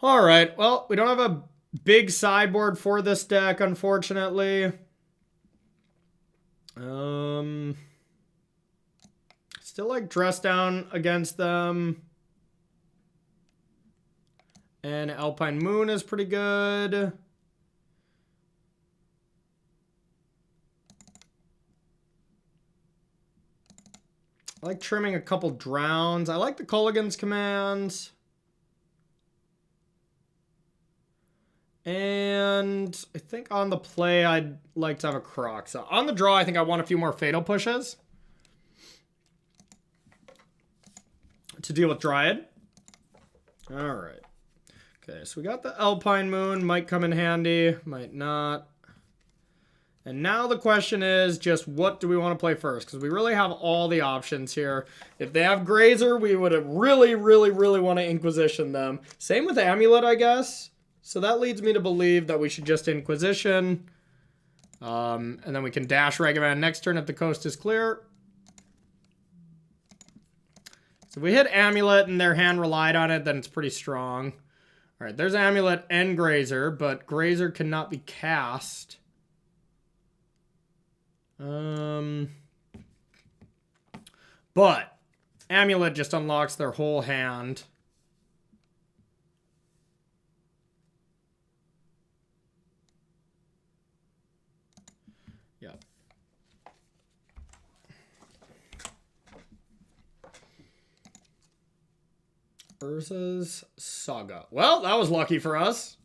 All right, well, we don't have a big sideboard for this deck, unfortunately. Still like dress down against them. And Alpine Moon is pretty good. I like trimming a couple drowns. I like the Culligan's commands. And I think on the play, I'd like to have a Croc. So on the draw, I think I want a few more Fatal Pushes to deal with Dryad. All right. Okay, so we got the Alpine Moon. Might come in handy, might not. And now the question is just what do we want to play first? Because we really have all the options here. If they have Grazer, we would really want to Inquisition them. Same with Amulet, I guess. So that leads me to believe that we should just Inquisition. And then we can dash Ragavan next turn if the coast is clear. So if we hit Amulet and their hand relied on it, then it's pretty strong. All right, there's Amulet and Grazer, but Grazer cannot be cast. But Amulet just unlocks their whole hand. Yep. Urza's Saga. Well, that was lucky for us.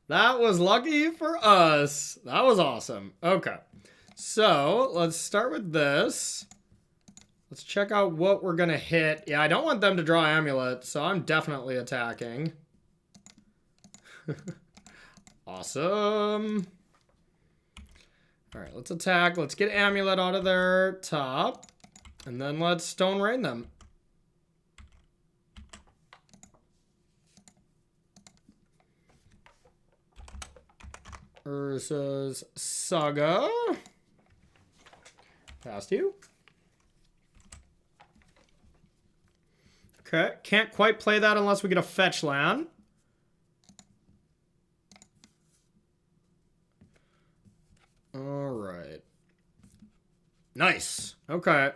That was lucky for us. That was awesome. Okay. So, let's start with this. Let's check out what we're going to hit. Yeah, I don't want them to draw Amulet, so I'm definitely attacking. Awesome. All right, let's attack. Let's get Amulet out of their top. And then let's Stone Rain them. Urza's Saga. Past you. Okay, can't quite play that unless we get a fetch land. All right. Nice. Okay.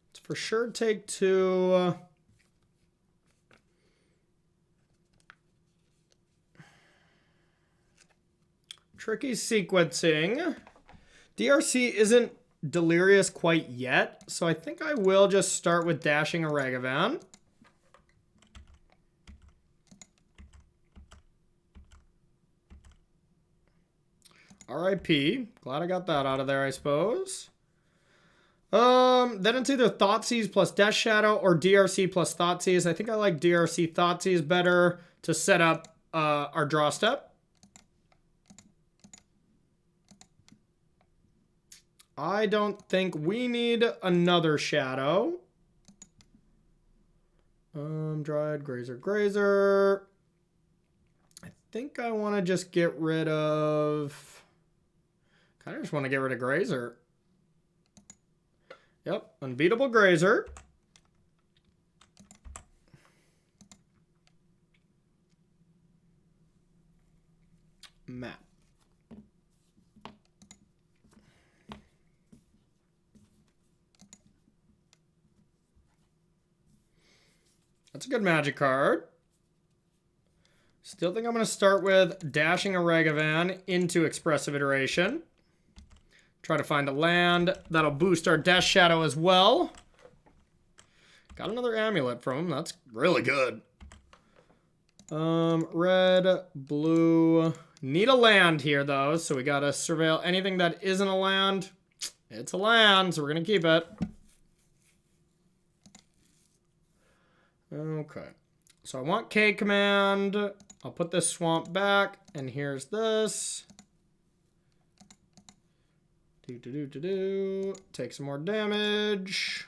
Let's for sure take two. Tricky sequencing. DRC isn't delirious quite yet, so I think I will just start with dashing a Ragavan. RIP. Glad I got that out of there, I suppose. Then it's either Thoughtseize plus Death Shadow or DRC plus Thoughtseize. I think I like DRC Thoughtseize better to set up our draw step. I don't think we need another shadow. Dryad, Grazer. I think I want to just get rid of... kind of just want to get rid of Grazer. Yep, unbeatable Grazer. Map. That's a good magic card. Still think I'm going to start with dashing a Ragavan into Expressive Iteration. Try to find a land that'll boost our Death Shadow as well. Got another Amulet from him. That's really good. Red, blue. Need a land here, though, so we got to surveil anything that isn't a land. It's a land, so we're going to keep it. Okay. So I want K command. I'll put this swamp back, and here's this. Take some more damage.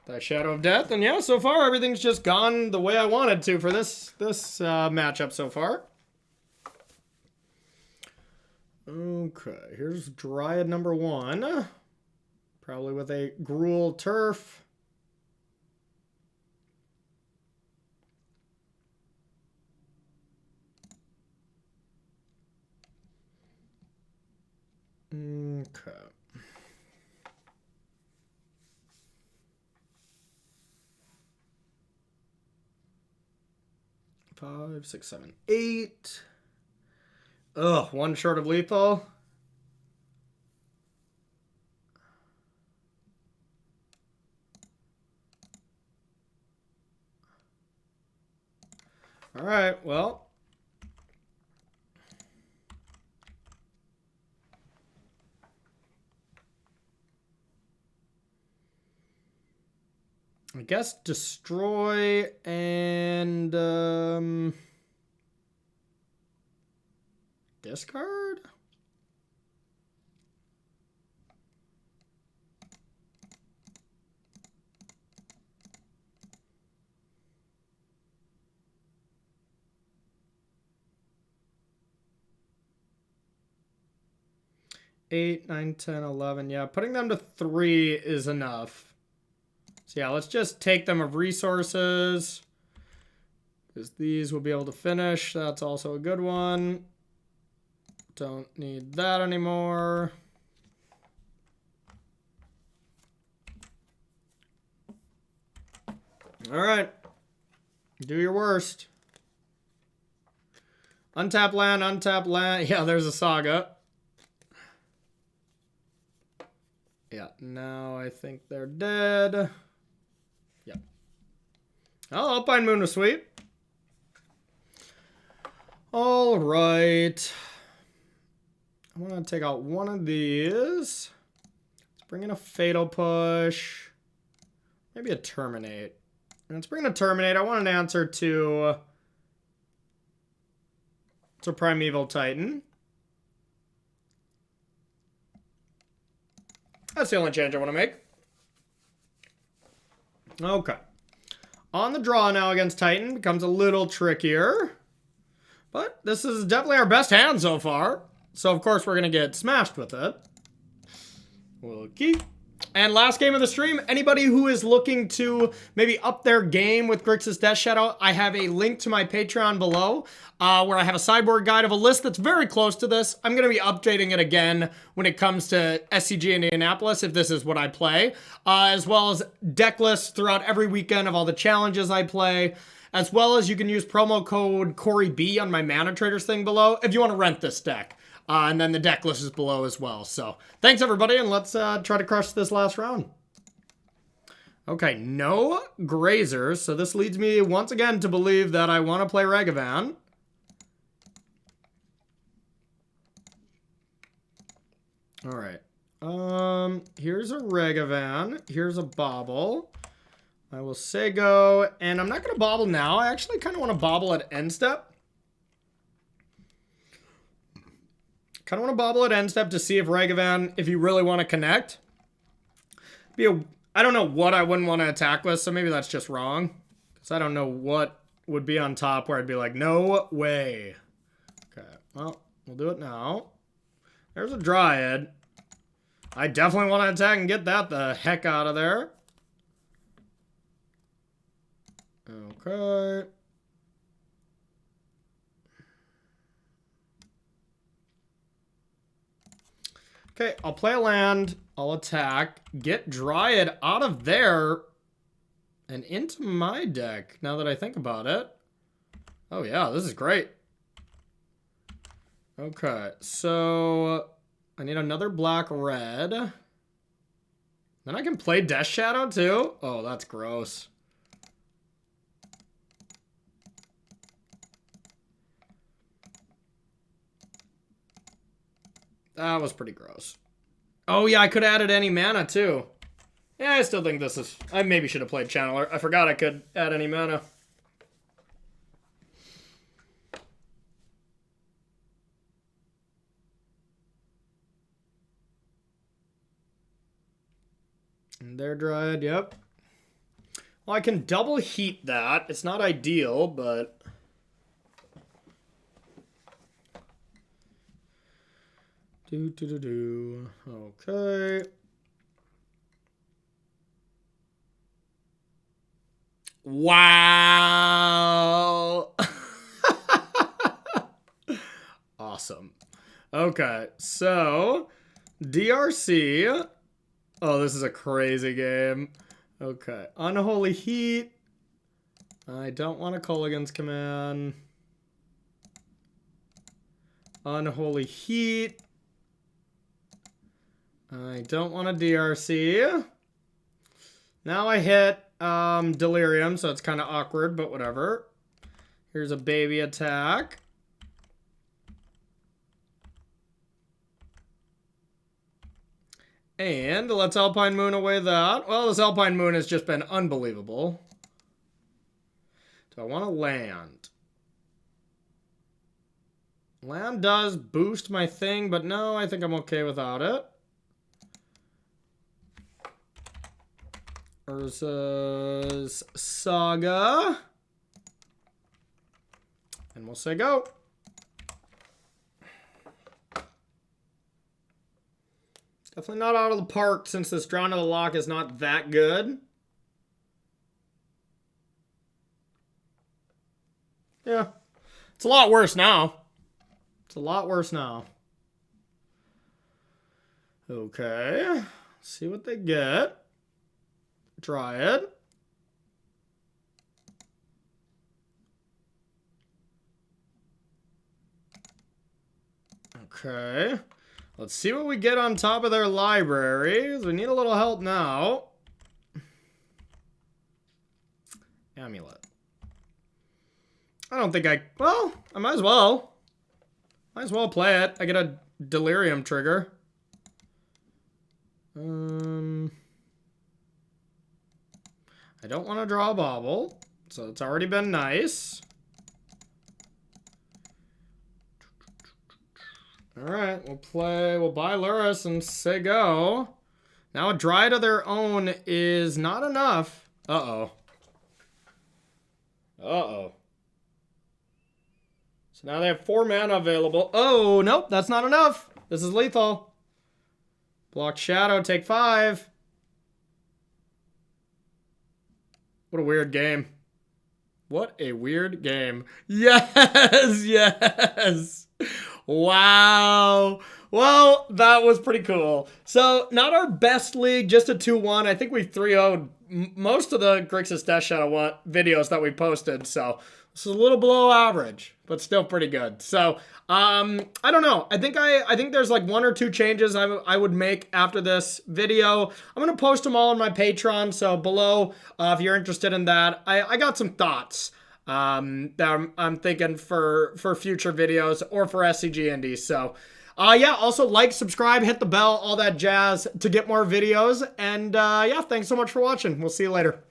That Shadow of Death, and yeah, so far everything's just gone the way I wanted to for this matchup so far. Okay, here's Dryad number 1. Probably with a Gruul Turf. Okay. 5, 6, 7, 8. Ugh, 1 short of lethal. All right, well. I guess destroy and discard? Eight, 9, 10, 11. Yeah, putting them to 3 is enough. So yeah, let's just take them of resources. Because these will be able to finish. That's also a good one. Don't need that anymore. All right. Do your worst. Untap land, untap land. Yeah, there's a Saga. Yeah, now I think they're dead. Yeah. Oh, Alpine Moon was sweet. All right. I want to take out one of these. Let's bring in a Fatal Push. Maybe a Terminate. And let's bring in a Terminate. I want an answer to Primeval Titan. That's the only change I want to make. Okay. On the draw now against Titan becomes a little trickier. But this is definitely our best hand so far. So, of course, we're going to get smashed with it. We'll keep. And last game of the stream, anybody who is looking to maybe up their game with Grixis Death Shadow, I have a link to my Patreon below where I have a sideboard guide of a list that's very close to this. I'm going to be updating it again when it comes to SCG Indianapolis, if this is what I play, as well as deck lists throughout every weekend of all the challenges I play, as well as you can use promo code CoreyB on my Mana Traders thing below if you want to rent this deck. And then the deck list is below as well. So thanks, everybody, and let's try to crush this last round. Okay, no Grazers. So this leads me once again to believe that I want to play Regavan. All right. Here's a Regavan. Here's a Bobble. I will say go, and I'm not going to Bobble now. I actually kind of want to Bobble at end step. Kind of want to Bobble at end step to see if Regavan, if you really want to connect. I don't know what I wouldn't want to attack with, so maybe that's just wrong. Because I don't know what would be on top where I'd be like, no way. Okay, well, we'll do it now. There's a Dryad. I definitely want to attack and get that the heck out of there. Okay. Okay, I'll play a land, I'll attack, get Dryad out of there, and into my deck, now that I think about it. Oh yeah, this is great. Okay, so I need another black-red. Then I can play Death Shadow too? Oh, that's gross. That was pretty gross. Oh, yeah, I could have added any mana, too. Yeah, I still think this is... I maybe should have played Channeler. I forgot I could add any mana. And their Dryad, yep. Well, I can double heat that. It's not ideal, but... Okay. Wow. Awesome. Okay, so DRC. Oh, this is a crazy game. Okay, Unholy Heat. I don't want a Culligan's Command. Unholy Heat. I don't want a DRC. Now I hit Delirium, so it's kind of awkward, but whatever. Here's a baby attack. And let's Alpine Moon away that. Well, this Alpine Moon has just been unbelievable. Do I want to land? Land does boost my thing, but no, I think I'm okay without it. Urza's Saga. And we'll say go. Definitely not out of the park since this Drawn to the Lock is not that good. Yeah. It's a lot worse now. It's a lot worse now. Okay. Let's see what they get. Dryad. Okay. Let's see what we get on top of their library. We need a little help now. Amulet. I don't think I... Well, I might as well. Might as well play it. I get a Delirium trigger. I don't want to draw a bauble, so it's already been nice. Alright, we'll buy Lurrus and say go. Now a Dryad of their own is not enough. Uh-oh. Uh-oh. So now they have 4 mana available. Oh, nope, that's not enough. This is lethal. Block Shadow, take 5. What a weird game. What a weird game. Yes, yes. Wow. Well, that was pretty cool. So, not our best league, just a 2-1. I think we 3-0'd most of the Grixis Death Shadow videos that we posted. So, this is a little below average, but still pretty good. So, I don't know. I think there's like 1 or 2 changes I would make after this video. I'm going to post them all on my Patreon. So, below, if you're interested in that, I got some thoughts. That I'm thinking for future videos or for SCGND. So, yeah, also like, subscribe, hit the bell, all that jazz to get more videos. And, yeah, thanks so much for watching. We'll see you later.